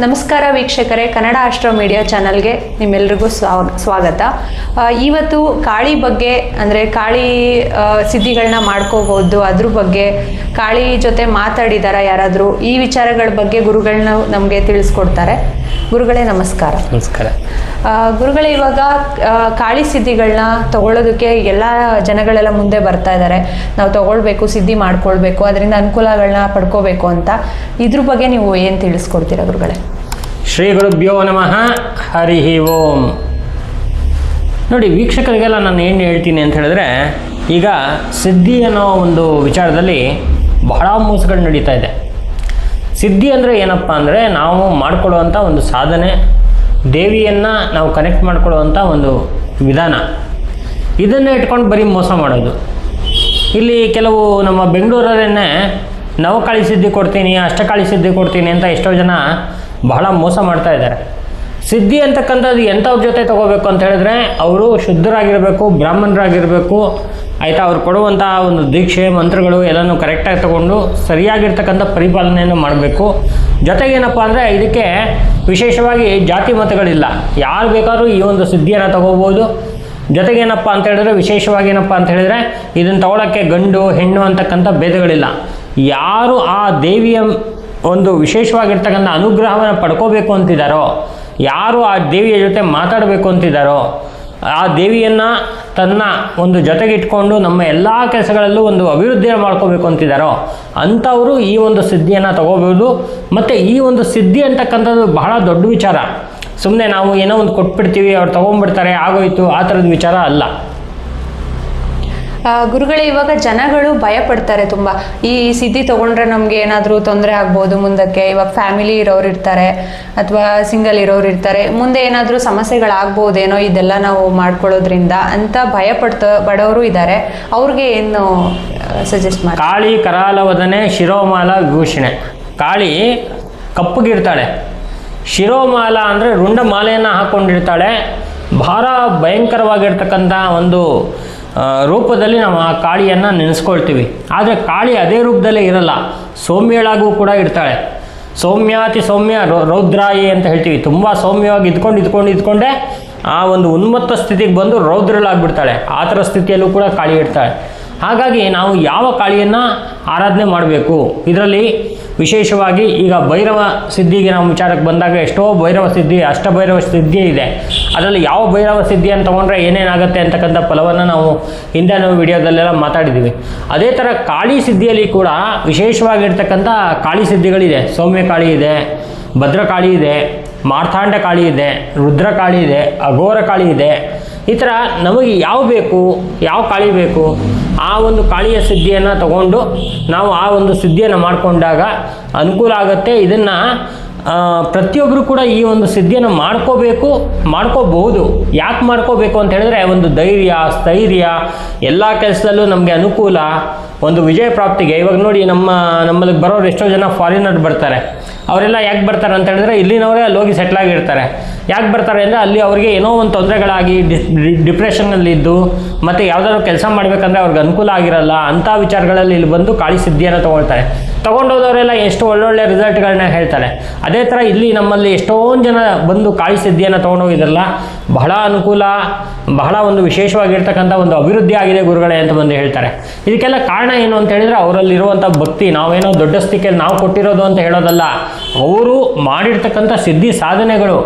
ನಮಸ್ಕಾರ ವೀಕ್ಷಕರೇ, Kannada astro media ಚಾನಲ್ಗೆ ನಿಮ್ಮೆಲ್ಲರಿಗೂ ಸ್ವಾಗತ. ಇವತ್ತು ಕಾಳಿ ಬಗ್ಗೆ ಅಂದರೆ ಕಾಳಿ ಸಿದ್ಧಿಗಳನ್ನ ಮಾಡ್ಕೋಬಹುದು, ಅದ್ರ ಬಗ್ಗೆ ಕಾಳಿ ಜೊತೆ ಮಾತಾಡಿದಾರ ಯಾರಾದರೂ, ಈ ವಿಚಾರಗಳ ಬಗ್ಗೆ ಗುರುಗಳನ್ನ ನಮಗೆ ತಿಳಿಸ್ಕೊಡ್ತಾರೆ. ಗುರುಗಳೇ ನಮಸ್ಕಾರ. ನಮಸ್ಕಾರ ಗುರುಗಳೇ, ಇವಾಗ ಕಾಳಿ ಸಿದ್ಧಿಗಳನ್ನ ತಗೊಳ್ಳೋದಕ್ಕೆ ಎಲ್ಲ ಜನಗಳೆಲ್ಲ ಮುಂದೆ ಬರ್ತಾ ಇದ್ದಾರೆ. ನಾವು ತಗೊಳ್ಬೇಕು, ಸಿದ್ಧಿ ಮಾಡ್ಕೊಳ್ಬೇಕು, ಅದರಿಂದ ಅನುಕೂಲಗಳನ್ನ ಪಡ್ಕೋಬೇಕು ಅಂತ. ಇದ್ರ ಬಗ್ಗೆ ನೀವು ಏನು ತಿಳಿಸ್ಕೊಡ್ತೀರಾ ಗುರುಗಳೇ? ಶ್ರೀ ಗುರುಭ್ಯೋ ನಮಃ. ಹರಿ ಓಂ. ನೋಡಿ ವೀಕ್ಷಕರಿಗೆಲ್ಲ ನಾನು ಏನು ಹೇಳ್ತೀನಿ ಅಂತ ಹೇಳಿದ್ರೆ, ಈಗ ಸಿದ್ಧಿ ಅನ್ನೋ ಒಂದು ವಿಚಾರದಲ್ಲಿ ಬಹಳ ಮೋಸಗಳು ನಡೀತಾ ಇದೆ. ಸಿದ್ಧಿ ಅಂದರೆ ಏನಪ್ಪ ಅಂದರೆ, ನಾವು ಮಾಡಿಕೊಳ್ಳುವಂಥ ಒಂದು ಸಾಧನೆ, ದೇವಿಯನ್ನು ನಾವು ಕನೆಕ್ಟ್ ಮಾಡ್ಕೊಳ್ಳುವಂಥ ಒಂದು ವಿಧಾನ, ಇದನ್ನೇ ಇಟ್ಕೊಂಡು ಬರೀ ಮೋಸ ಮಾಡೋದು. ಇಲ್ಲಿ ಕೆಲವು ನಮ್ಮ ಬೆಂಗಳೂರಲ್ಲೇ ನವಕಾಳಿ ಸಿದ್ಧಿ ಕೊಡ್ತೀನಿ, ಅಷ್ಟಕಾಳಿ ಸಿದ್ಧಿ ಕೊಡ್ತೀನಿ ಅಂತ ಎಷ್ಟೋ ಜನ ಬಹಳ ಮೋಸ ಮಾಡ್ತಾ ಇದ್ದಾರೆ. ಸಿದ್ಧಿ ಅಂತಕ್ಕಂಥದ್ದು ಎಂಥವ್ರ ಜೊತೆ ತೊಗೋಬೇಕು ಅಂತ ಹೇಳಿದ್ರೆ, ಅವರು ಶುದ್ಧರಾಗಿರಬೇಕು, ಬ್ರಾಹ್ಮಣರಾಗಿರಬೇಕು, ಆಯಿತಾ. ಅವ್ರು ಕೊಡುವಂಥ ಒಂದು ದೀಕ್ಷೆ ಮಂತ್ರಗಳು ಎಲ್ಲನೂ ಕರೆಕ್ಟಾಗಿ ತೊಗೊಂಡು ಸರಿಯಾಗಿರ್ತಕ್ಕಂಥ ಪರಿಪಾಲನೆಯನ್ನು ಮಾಡಬೇಕು. ಜೊತೆಗೇನಪ್ಪ ಅಂದರೆ, ಇದಕ್ಕೆ ವಿಶೇಷವಾಗಿ ಜಾತಿ ಮತಗಳಿಲ್ಲ, ಯಾರು ಬೇಕಾದ್ರೂ ಈ ಒಂದು ಸಿದ್ಧಿಯನ್ನು ತೊಗೋಬೋದು. ಜೊತೆಗೇನಪ್ಪ ಅಂತ ಹೇಳಿದ್ರೆ, ವಿಶೇಷವಾಗಿ ಏನಪ್ಪ ಅಂತ ಹೇಳಿದರೆ, ಇದನ್ನು ತೊಗೊಳಕ್ಕೆ ಗಂಡು ಹೆಣ್ಣು ಅಂತಕ್ಕಂಥ ಭೇದಗಳಿಲ್ಲ. ಯಾರು ಆ ದೇವಿಯ ಒಂದು ವಿಶೇಷವಾಗಿರ್ತಕ್ಕಂಥ ಅನುಗ್ರಹವನ್ನು ಪಡ್ಕೋಬೇಕು ಅಂತಿದ್ದಾರೋ, ಯಾರು ಆ ದೇವಿಯ ಜೊತೆ ಮಾತಾಡಬೇಕು ಅಂತಿದ್ದಾರೋ, ಆ ದೇವಿಯನ್ನು ತನ್ನ ಒಂದು ಜೊತೆಗಿಟ್ಕೊಂಡು ನಮ್ಮ ಎಲ್ಲ ಕೆಲಸಗಳಲ್ಲೂ ಒಂದು ಅಭಿವೃದ್ಧಿಯನ್ನು ಮಾಡ್ಕೋಬೇಕು ಅಂತಿದ್ದಾರೋ ಅಂಥವರು ಈ ಒಂದು ಸಿದ್ಧಿಯನ್ನು ತಗೋಬೋದು. ಮತ್ತು ಈ ಒಂದು ಸಿದ್ಧಿ ಅಂತಕ್ಕಂಥದ್ದು ಬಹಳ ದೊಡ್ಡ ವಿಚಾರ. ಸುಮ್ಮನೆ ನಾವು ಏನೋ ಒಂದು ಕೊಟ್ಬಿಡ್ತೀವಿ, ಅವ್ರು ತೊಗೊಂಡ್ಬಿಡ್ತಾರೆ, ಆಗೋಯ್ತು, ಆ ಥರದ ವಿಚಾರ ಅಲ್ಲ. ಗುರುಗಳೇ, ಇವಾಗ ಜನಗಳು ಭಯ ಪಡ್ತಾರೆ ತುಂಬ. ಈ ಸಿದ್ಧಿ ತೊಗೊಂಡ್ರೆ ನಮಗೆ ಏನಾದರೂ ತೊಂದರೆ ಆಗ್ಬೋದು ಮುಂದಕ್ಕೆ. ಇವಾಗ ಫ್ಯಾಮಿಲಿ ಇರೋರು ಇರ್ತಾರೆ ಅಥವಾ ಸಿಂಗಲ್ ಇರೋರು ಇರ್ತಾರೆ, ಮುಂದೆ ಏನಾದರೂ ಸಮಸ್ಯೆಗಳಾಗ್ಬೋದೇನೋ ಇದೆಲ್ಲ ನಾವು ಮಾಡ್ಕೊಳ್ಳೋದ್ರಿಂದ ಅಂತ ಭಯ ಪಡೋರು ಇದ್ದಾರೆ. ಅವ್ರಿಗೆ ಏನು ಸಜೆಸ್ಟ್ ಮಾಡಿ? ಕಾಳಿ ಕರಾಲವದನೆ ಶಿರೋಮಾಲ ವಿಭೂಷಣೆ. ಕಾಳಿ ಕಪ್ಪಗಿರ್ತಾಳೆ, ಶಿರೋಮಾಲ ಅಂದರೆ ರುಂಡ ಮಾಲೆಯನ್ನು ಹಾಕ್ಕೊಂಡಿರ್ತಾಳೆ. ಭಾಳ ಭಯಂಕರವಾಗಿರ್ತಕ್ಕಂಥ ಒಂದು ರೂಪದಲ್ಲಿ ನಾವು ಆ ಕಾಳಿಯನ್ನು ನೆನೆಸ್ಕೊಳ್ತೀವಿ. ಆದರೆ ಕಾಳಿ ಅದೇ ರೂಪದಲ್ಲೇ ಇರಲ್ಲ, ಸೌಮ್ಯಳಾಗೂ ಕೂಡ ಇರ್ತಾಳೆ. ಸೌಮ್ಯಾತಿ ಸೌಮ್ಯ ರೌದ್ರಾಯಿ ಅಂತ ಹೇಳ್ತೀವಿ. ತುಂಬ ಸೌಮ್ಯವಾಗಿ ಇದ್ಕೊಂಡೇ ಆ ಒಂದು ಉನ್ಮತ್ತ ಸ್ಥಿತಿಗೆ ಬಂದು ರೌದ್ರಳಾಗ್ಬಿಡ್ತಾಳೆ. ಆ ಥರ ಸ್ಥಿತಿಯಲ್ಲೂ ಕೂಡ ಕಾಳಿ ಇರ್ತಾಳೆ. ಹಾಗಾಗಿ ನಾವು ಯಾವ ಕಾಳಿಯನ್ನು ಆರಾಧನೆ ಮಾಡಬೇಕು, ಇದರಲ್ಲಿ ವಿಶೇಷವಾಗಿ ಈಗ ಭೈರವ ಸಿದ್ಧಿಗೆ ನಾವು ವಿಚಾರಕ್ಕೆ ಬಂದಾಗ ಎಷ್ಟೋ ಭೈರವ ಸಿದ್ಧಿ, ಅಷ್ಟಭೈರವ ಸಿದ್ಧಿ ಇದೆ. ಅದರಲ್ಲಿ ಯಾವ ಭೈರವ ಸಿದ್ಧಿಯನ್ನು ತೊಗೊಂಡ್ರೆ ಏನೇನಾಗುತ್ತೆ ಅಂತಕ್ಕಂಥ ಫಲವನ್ನು ನಾವು ಹಿಂದೆ ನಾವು ವಿಡಿಯೋದಲ್ಲೆಲ್ಲ ಮಾತಾಡಿದ್ದೀವಿ. ಅದೇ ಥರ ಕಾಳಿ ಸಿದ್ಧಿಯಲ್ಲಿ ಕೂಡ ವಿಶೇಷವಾಗಿರ್ತಕ್ಕಂಥ ಕಾಳಿ ಸಿದ್ಧಿಗಳಿದೆ. ಸೌಮ್ಯ ಕಾಳಿ ಇದೆ, ಭದ್ರಕಾಳಿ ಇದೆ, ಮಾರ್ಥಾಂಡ ಕಾಳಿ ಇದೆ, ರುದ್ರಕಾಳಿ ಇದೆ, ಅಘೋರ ಕಾಳಿ ಇದೆ. ಈ ಥರ ನಮಗೆ ಯಾವ ಬೇಕು, ಯಾವ ಕಾಳಿ ಬೇಕು, ಆ ಒಂದು ಕಾಳಿಯ ಸಿದ್ಧಿಯನ್ನು ತಗೊಂಡು ನಾವು ಆ ಒಂದು ಸಿದ್ಧಿಯನ್ನು ಮಾಡಿಕೊಂಡಾಗ ಅನುಕೂಲ ಆಗುತ್ತೆ. ಇದನ್ನು ಪ್ರತಿಯೊಬ್ಬರು ಕೂಡ ಈ ಒಂದು ಸಿದ್ಧಿಯನ್ನು ಮಾಡ್ಕೋಬಹುದು. ಯಾಕೆ ಮಾಡ್ಕೋಬೇಕು ಅಂತ ಹೇಳಿದ್ರೆ, ಒಂದು ಧೈರ್ಯ, ಸ್ಥೈರ್ಯ, ಎಲ್ಲ ಕೆಲಸದಲ್ಲೂ ನಮಗೆ ಅನುಕೂಲ, ಒಂದು ವಿಜಯ ಪ್ರಾಪ್ತಿಗೆ. ಇವಾಗ ನೋಡಿ, ನಮ್ಮಲ್ಲಿ ಬರೋರು ಎಷ್ಟೋ ಜನ ಫಾರಿನರ್ ಬರ್ತಾರೆ. ಅವರೆಲ್ಲ ಯಾಕೆ ಬರ್ತಾರೆ ಅಂತ ಹೇಳಿದ್ರೆ, ಇಲ್ಲಿನವರೇ ಅಲ್ಲಿ ಹೋಗಿ ಸೆಟ್ಲಾಗಿರ್ತಾರೆ. ಯಾಕೆ ಬರ್ತಾರೆ ಅಂದರೆ, ಅಲ್ಲಿ ಅವರಿಗೆ ಏನೋ ಒಂದು ತೊಂದರೆಗಳಾಗಿ ಡಿಪ್ರೆಷನ್ನಲ್ಲಿದ್ದು ಮತ್ತು ಯಾವುದಾದ್ರು ಕೆಲಸ ಮಾಡಬೇಕಂದ್ರೆ ಅವ್ರಿಗೆ ಅನುಕೂಲ ಆಗಿರಲ್ಲ. ಅಂಥ ವಿಚಾರಗಳಲ್ಲಿ ಇಲ್ಲಿ ಬಂದು ಕಾಳಿ ಸಿದ್ಧಿಯನ್ನು ತೊಗೊಳ್ತಾರೆ. ತೊಗೊಂಡೋದವರೆಲ್ಲ ಎಷ್ಟು ಒಳ್ಳೊಳ್ಳೆ ರಿಸಲ್ಟ್ಗಳನ್ನ ಹೇಳ್ತಾರೆ. ಅದೇ ಥರ ಇಲ್ಲಿ ನಮ್ಮಲ್ಲಿ ಎಷ್ಟೊಂದು ಜನ ಬಂದು ಕಾಳಿ ಸಿದ್ಧಿಯನ್ನು ತೊಗೊಂಡೋಗಿದ್ರಲ್ಲ, ಬಹಳ ಅನುಕೂಲ, ಬಹಳ ಒಂದು ವಿಶೇಷವಾಗಿರ್ತಕ್ಕಂಥ ಒಂದು ಅಭಿವೃದ್ಧಿ ಆಗಿದೆ ಗುರುಗಳೇ ಅಂತ ಬಂದು ಹೇಳ್ತಾರೆ. ಇದಕ್ಕೆಲ್ಲ ಕಾರಣ ಏನು ಅಂತ ಹೇಳಿದರೆ, ಅವರಲ್ಲಿರುವಂಥ ಭಕ್ತಿ. ನಾವೇನೋ ದೊಡ್ಡ ಸ್ಥಿತಿಯಲ್ಲಿ ನಾವು ಕೊಟ್ಟಿರೋದು ಅಂತ ಹೇಳೋದಲ್ಲ, ಅವರು ಮಾಡಿರ್ತಕ್ಕಂಥ ಸಿದ್ಧಿ ಸಾಧನೆಗಳು.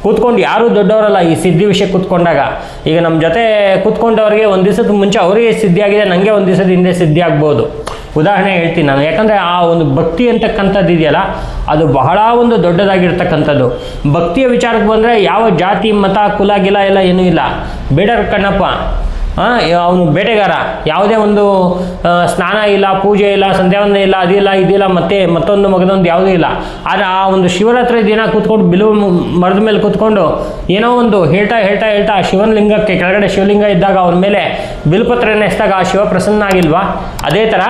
ಕೂತ್ಕೊಂಡು ಯಾರೂ ದೊಡ್ಡವರಲ್ಲ ಈ ಸಿದ್ಧಿ ವಿಷಯ ಕೂತ್ಕೊಂಡಾಗ. ಈಗ ನಮ್ಮ ಜೊತೆ ಕೂತ್ಕೊಂಡವರಿಗೆ ಒಂದು ದಿವಸದ ಮುಂಚೆ ಅವರಿಗೆ ಸಿದ್ಧಿ ಆಗಿದೆ, ನನಗೆ ಒಂದು ದಿವಸದ ಹಿಂದೆ ಸಿದ್ಧಿ ಆಗ್ಬೋದು. ಉದಾಹರಣೆ ಹೇಳ್ತೀನಿ ನಾನು, ಯಾಕಂದರೆ ಆ ಒಂದು ಭಕ್ತಿ ಅಂತಕ್ಕಂಥದ್ದು ಇದೆಯಲ್ಲ, ಅದು ಬಹಳ ಒಂದು ದೊಡ್ಡದಾಗಿರ್ತಕ್ಕಂಥದ್ದು. ಭಕ್ತಿಯ ವಿಚಾರಕ್ಕೆ ಬಂದರೆ ಯಾವ ಜಾತಿ ಮತ ಕುಲ ಗಿಲ ಎಲ್ಲ ಏನೂ ಇಲ್ಲ. ಬೇಡರ ಕಣ್ಣಪ್ಪ, ಅವನು ಬೇಟೆಗಾರ, ಯಾವುದೇ ಒಂದು ಸ್ನಾನ ಇಲ್ಲ, ಪೂಜೆ ಇಲ್ಲ, ಸಂಧ್ಯಾವಂದನೆ ಇಲ್ಲ, ಅದಿಲ್ಲ ಇದಿಲ್ಲ, ಮತ್ತೊಂದು ಮಗದೊಂದು ಯಾವುದೂ ಇಲ್ಲ. ಆದರೆ ಆ ಒಂದು ಶಿವರಾತ್ರಿ ದಿನ ಕೂತ್ಕೊಂಡು ಬಿಲು ಮರದ ಮೇಲೆ ಕೂತ್ಕೊಂಡು ಏನೋ ಒಂದು ಹೇಳ್ತಾ ಆ ಶಿವನ ಲಿಂಗಕ್ಕೆ ಕೆಳಗಡೆ ಶಿವಲಿಂಗ ಇದ್ದಾಗ ಅವ್ರ ಮೇಲೆ ಬಿಲ್ಪತ್ರೆಯನ್ನು ಎಸ್ದಾಗ ಆ ಶಿವ ಪ್ರಸನ್ನ ಆಗಿಲ್ವಾ? ಅದೇ ಥರ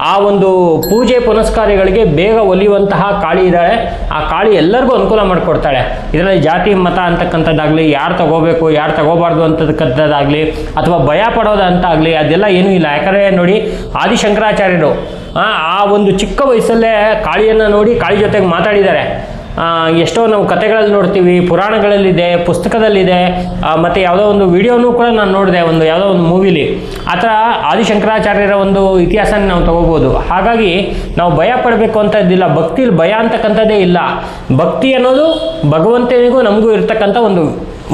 ಆ ಒಂದು ಪೂಜೆ ಪುನಸ್ಕಾರಗಳಿಗೆ ಬೇಗ ಒಲಿಯುವಂತಹ ಕಾಳಿ ಇದ್ದಾಳೆ. ಆ ಕಾಳಿ ಎಲ್ಲರಿಗೂ ಅನುಕೂಲ ಮಾಡಿಕೊಡ್ತಾಳೆ. ಇದರಲ್ಲಿ ಜಾತಿ ಮತ ಅಂತಕ್ಕಂಥದ್ದಾಗಲಿ, ಯಾರು ತಗೋಬೇಕು ಯಾರು ತಗೋಬಾರ್ದು ಅಂತಕ್ಕಂಥದ್ದಾಗಲಿ, ಅಥವಾ ಭಯ ಪಡೋದಂತಾಗಲಿ, ಅದೆಲ್ಲ ಏನೂ ಇಲ್ಲ. ಯಾಕಂದರೆ ನೋಡಿ, ಆದಿಶಂಕರಾಚಾರ್ಯರು ಆ ಒಂದು ಚಿಕ್ಕ ವಯಸ್ಸಲ್ಲೇ ಕಾಳಿಯನ್ನು ನೋಡಿ ಕಾಳಿ ಜೊತೆಗೆ ಮಾತಾಡಿದ್ದಾರೆ. ಎಷ್ಟೋ ನಾವು ಕಥೆಗಳಲ್ಲಿ ನೋಡ್ತೀವಿ, ಪುರಾಣಗಳಲ್ಲಿದೆ, ಪುಸ್ತಕದಲ್ಲಿದೆ, ಮತ್ತು ಯಾವುದೋ ಒಂದು ವಿಡಿಯೋನೂ ಕೂಡ ನಾನು ನೋಡಿದೆ, ಯಾವುದೋ ಒಂದು ಮೂವಿಲಿ. ಆ ಥರ ಆದಿಶಂಕರಾಚಾರ್ಯರ ಒಂದು ಇತಿಹಾಸನ ನಾವು ತಗೋಬೋದು. ಹಾಗಾಗಿ ನಾವು ಭಯ ಪಡಬೇಕು ಅಂತ ಇದ್ದಿಲ್ಲ. ಭಕ್ತಿಲಿ ಭಯ ಅಂತಕ್ಕಂಥದ್ದೇ ಇಲ್ಲ. ಭಕ್ತಿ ಅನ್ನೋದು ಭಗವಂತನಿಗೂ ನಮಗೂ ಇರ್ತಕ್ಕಂಥ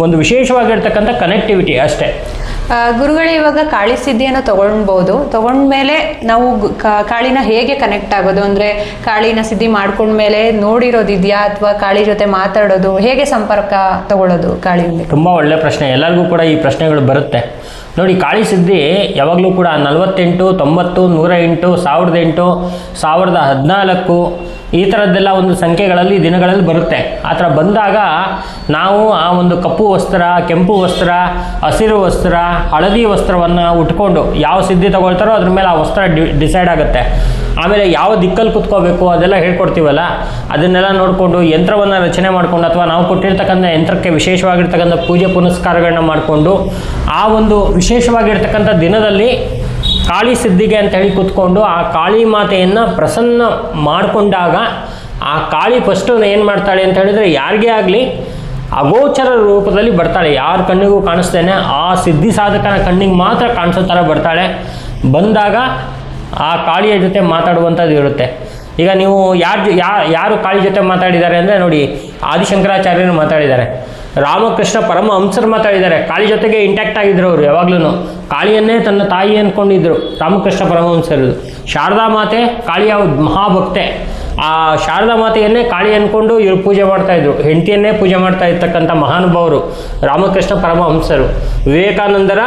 ಒಂದು ವಿಶೇಷವಾಗಿರ್ತಕ್ಕಂಥ ಕನೆಕ್ಟಿವಿಟಿ ಅಷ್ಟೇ. ಗುರುಗಳೇ, ಇವಾಗ ಕಾಳಿ ಸಿದ್ಧಿಯನ್ನು ತಗೊಂಡ್ಮೇಲೆ ನಾವು ಕಾಳಿನ ಹೇಗೆ ಕನೆಕ್ಟ್ ಆಗೋದು? ಅಂದರೆ ಕಾಳಿನ ಸಿದ್ಧಿ ಮಾಡ್ಕೊಂಡ್ಮೇಲೆ ನೋಡಿರೋದಿದೆಯಾ ಅಥವಾ ಕಾಳಿ ಜೊತೆ ಮಾತಾಡೋದು, ಹೇಗೆ ಸಂಪರ್ಕ ತಗೊಳ್ಳೋದು ಕಾಳಿಯಲ್ಲಿ? ತುಂಬ ಒಳ್ಳೆ ಪ್ರಶ್ನೆ. ಎಲ್ಲರಿಗೂ ಕೂಡ ಈ ಪ್ರಶ್ನೆಗಳು ಬರುತ್ತೆ. ನೋಡಿ, ಕಾಳಿ ಸಿದ್ಧಿ ಯಾವಾಗಲೂ ಕೂಡ 48, 90, 108, 1008, 1014 ಈ ಥರದ್ದೆಲ್ಲ ಒಂದು ಸಂಖ್ಯೆಗಳಲ್ಲಿ ದಿನಗಳಲ್ಲಿ ಬರುತ್ತೆ. ಆ ಥರ ಬಂದಾಗ ನಾವು ಆ ಒಂದು ಕಪ್ಪು ವಸ್ತ್ರ, ಕೆಂಪು ವಸ್ತ್ರ, ಹಸಿರು ವಸ್ತ್ರ, ಹಳದಿ ವಸ್ತ್ರವನ್ನು ಉಟ್ಕೊಂಡು ಯಾವ ಸಿದ್ಧಿ ತಗೊಳ್ತಾರೋ ಅದ್ರ ಮೇಲೆ ಆ ವಸ್ತ್ರ ಡಿಸೈಡ್ ಆಗುತ್ತೆ. ಆಮೇಲೆ ಯಾವ ದಿಕ್ಕಲ್ಲಿ ಕುತ್ಕೋಬೇಕು ಅದೆಲ್ಲ ಹೇಳ್ಕೊಡ್ತೀವಲ್ಲ, ಅದನ್ನೆಲ್ಲ ನೋಡಿಕೊಂಡು ಯಂತ್ರವನ್ನು ರಚನೆ ಮಾಡಿಕೊಂಡು ಅಥವಾ ನಾವು ಕೊಟ್ಟಿರ್ತಕ್ಕಂಥ ಯಂತ್ರಕ್ಕೆ ವಿಶೇಷವಾಗಿರ್ತಕ್ಕಂಥ ಪೂಜೆ ಪುನಸ್ಕಾರಗಳನ್ನ ಮಾಡಿಕೊಂಡು ಆ ಒಂದು ವಿಶೇಷವಾಗಿರ್ತಕ್ಕಂಥ ದಿನದಲ್ಲಿ ಕಾಳಿ ಸಿದ್ಧಿಗೆ ಅಂತ ಹೇಳಿ ಕೂತ್ಕೊಂಡು ಆ ಕಾಳಿ ಮಾತೆಯನ್ನು ಪ್ರಸನ್ನ ಮಾಡಿಕೊಂಡಾಗ ಆ ಕಾಳಿ ಫಸ್ಟು ಏನು ಮಾಡ್ತಾಳೆ ಅಂತ ಹೇಳಿದರೆ, ಯಾರಿಗೇ ಆಗಲಿ ಅಗೋಚರ ರೂಪದಲ್ಲಿ ಬರ್ತಾಳೆ. ಯಾರ ಕಣ್ಣಿಗೂ ಕಾಣಿಸ್ತೇನೆ ಆ ಸಿದ್ಧಿ ಸಾಧಕನ ಕಣ್ಣಿಗೆ ಮಾತ್ರ ಕಾಣಿಸೋ ಥರ ಬರ್ತಾಳೆ. ಬಂದಾಗ ಆ ಕಾಳಿಯ ಜೊತೆ ಮಾತಾಡುವಂಥದ್ದು ಇರುತ್ತೆ. ಈಗ ನೀವು ಯಾರು ಕಾಳಿ ಜೊತೆ ಮಾತಾಡಿದ್ದಾರೆ ಅಂದರೆ ನೋಡಿ, ಆದಿಶಂಕರಾಚಾರ್ಯರು ಮಾತಾಡಿದ್ದಾರೆ, ರಾಮಕೃಷ್ಣ ಪರಮಹಂಸರು ಮಾತಾಡಿದ್ದಾರೆ. ಕಾಳಿ ಜೊತೆಗೆ ಇಂಟ್ಯಾಕ್ಟ್ ಆಗಿದ್ರು ಅವರು. ಯಾವಾಗಲೂ ಕಾಳಿಯನ್ನೇ ತನ್ನ ತಾಯಿ ಅಂದ್ಕೊಂಡಿದ್ರು ರಾಮಕೃಷ್ಣ ಪರಮಹಂಸರು. ಶಾರದಾ ಮಾತೆ ಕಾಳಿಯ ಮಹಾಭಕ್ತೆ. ಆ ಶಾರದಾ ಮಾತೆಯನ್ನೇ ಕಾಳಿ ಅಂದ್ಕೊಂಡು ಇವರು ಪೂಜೆ ಮಾಡ್ತಾಯಿದ್ರು. ಹೆಂಡತಿಯನ್ನೇ ಪೂಜೆ ಮಾಡ್ತಾ ಇರ್ತಕ್ಕಂಥ ಮಹಾನುಭಾವರು ರಾಮಕೃಷ್ಣ ಪರಮಹಂಸರು, ವಿವೇಕಾನಂದರ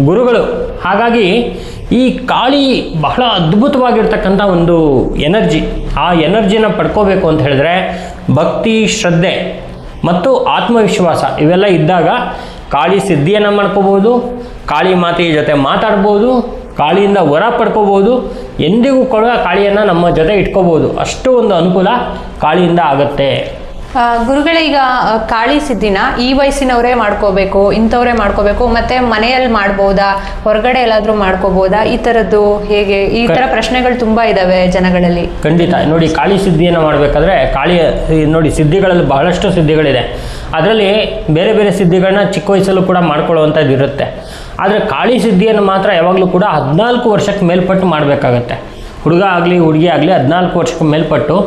ಗುರುಗಳು. ಹಾಗಾಗಿ ಈ ಕಾಳಿ ಬಹಳ ಅದ್ಭುತವಾಗಿರ್ತಕ್ಕಂಥ ಒಂದು ಎನರ್ಜಿ. ಆ ಎನರ್ಜಿನ ಪಡ್ಕೋಬೇಕು ಅಂತ ಹೇಳಿದ್ರೆ ಭಕ್ತಿ, ಶ್ರದ್ಧೆ ಮತ್ತು ಆತ್ಮವಿಶ್ವಾಸ ಇವೆಲ್ಲ ಇದ್ದಾಗ ಕಾಳಿ ಸಿದ್ಧಿಯನ್ನು ಮಾಡ್ಕೋಬೋದು, ಕಾಳಿ ಮಾತೆಯ ಜೊತೆ ಮಾತಾಡ್ಬೋದು, ಕಾಳಿಯಿಂದ ವರ ಪಡ್ಕೋಬೋದು, ಎಂದಿಗೂ ಕೂಡ ಕಾಳಿಯನ್ನು ನಮ್ಮ ಜೊತೆ ಇಟ್ಕೋಬೋದು. ಅಷ್ಟು ಒಂದು ಅನುಕೂಲ ಕಾಳಿಯಿಂದ ಆಗುತ್ತೆ. ಗುರುಗಳೇ, ಈಗ ಕಾಳಿ ಸಿದ್ಧಿನ ಈ ವಯಸ್ಸಿನವರೇ ಮಾಡ್ಕೋಬೇಕು, ಇಂಥವರೇ ಮಾಡ್ಕೋಬೇಕು, ಮತ್ತೆ ಮನೆಯಲ್ಲಿ ಮಾಡ್ಬೋದಾ, ಹೊರಗಡೆ ಎಲ್ಲಾದರೂ ಮಾಡ್ಕೋಬೋದಾ, ಈ ಥರದ್ದು ಹೇಗೆ? ಈ ಥರ ಪ್ರಶ್ನೆಗಳು ತುಂಬ ಇದ್ದಾವೆ ಜನಗಳಲ್ಲಿ. ಖಂಡಿತ. ನೋಡಿ, ಕಾಳಿ ಸಿದ್ಧಿಯನ್ನು ಮಾಡಬೇಕಾದ್ರೆ ನೋಡಿ, ಸಿದ್ಧಿಗಳಲ್ಲಿ ಬಹಳಷ್ಟು ಸಿದ್ಧಿಗಳಿದೆ. ಅದರಲ್ಲಿ ಬೇರೆ ಬೇರೆ ಸಿದ್ಧಿಗಳನ್ನ ಚಿಕ್ಕ ವಯಸ್ಸಲ್ಲೂ ಕೂಡ ಮಾಡ್ಕೊಳ್ಳುವಂಥದ್ದು ಇರುತ್ತೆ. ಆದರೆ ಕಾಳಿ ಸಿದ್ಧಿಯನ್ನು ಮಾತ್ರ ಯಾವಾಗಲೂ ಕೂಡ 14 ವರ್ಷಕ್ಕೆ ಮೇಲ್ಪಟ್ಟು ಮಾಡಬೇಕಾಗತ್ತೆ. ಹುಡುಗ ಆಗಲಿ ಹುಡುಗಿ ಆಗಲಿ 14 ವರ್ಷಕ್ಕೆ ಮೇಲ್ಪಟ್ಟು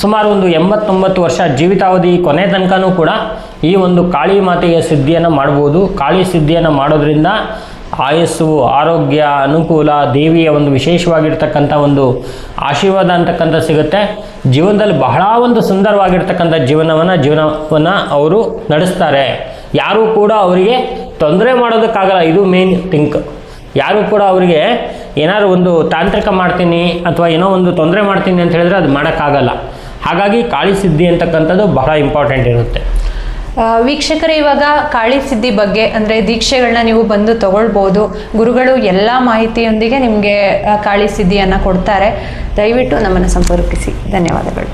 ಸುಮಾರು ಒಂದು 89 ವರ್ಷ ಜೀವಿತಾವಧಿ ಕೊನೆ ತನಕನೂ ಕೂಡ ಈ ಒಂದು ಕಾಳಿ ಮಾತೆಯ ಸಿದ್ಧಿಯನ್ನು ಮಾಡ್ಬೋದು. ಕಾಳಿ ಸಿದ್ಧಿಯನ್ನು ಮಾಡೋದ್ರಿಂದ ಆಯಸ್ಸು, ಆರೋಗ್ಯ, ಅನುಕೂಲ, ದೇವಿಯ ಒಂದು ವಿಶೇಷವಾಗಿರ್ತಕ್ಕಂಥ ಒಂದು ಆಶೀರ್ವಾದ ಅಂತಕ್ಕಂಥ ಸಿಗುತ್ತೆ. ಜೀವನದಲ್ಲಿ ಬಹಳ ಒಂದು ಸುಂದರವಾಗಿರ್ತಕ್ಕಂಥ ಜೀವನವನ್ನು ಅವರು ನಡೆಸ್ತಾರೆ. ಯಾರೂ ಕೂಡ ಅವರಿಗೆ ತೊಂದರೆ ಮಾಡೋದಕ್ಕಾಗಲ್ಲ. ಇದು ಮೇನ್ ಥಿಂಕ್. ಯಾರೂ ಕೂಡ ಅವರಿಗೆ ಏನಾದ್ರು ಒಂದು ತಾಂತ್ರಿಕ ಮಾಡ್ತೀನಿ ಅಥವಾ ಏನೋ ಒಂದು ತೊಂದರೆ ಮಾಡ್ತೀನಿ ಅಂತ ಹೇಳಿದ್ರೆ ಅದು ಮಾಡೋಕ್ಕಾಗಲ್ಲ. ಹಾಗಾಗಿ ಕಾಳಿ ಸಿದ್ಧಿ ಅಂತಕ್ಕಂಥದ್ದು ಬಹಳ ಇಂಪಾರ್ಟೆಂಟ್ ಇರುತ್ತೆ. ವೀಕ್ಷಕರೇ, ಇವಾಗ ಕಾಳಿ ಸಿದ್ಧಿ ಬಗ್ಗೆ ಅಂದರೆ ದೀಕ್ಷೆಗಳನ್ನ ನೀವು ಬಂದು ತಗೊಳ್ಬೋದು. ಗುರುಗಳು ಎಲ್ಲ ಮಾಹಿತಿಯೊಂದಿಗೆ ನಿಮಗೆ ಕಾಳಿ ಸಿದ್ಧಿಯನ್ನು ಕೊಡ್ತಾರೆ. ದಯವಿಟ್ಟು ನಮ್ಮನ್ನು ಸಂಪರ್ಕಿಸಿ. ಧನ್ಯವಾದಗಳು.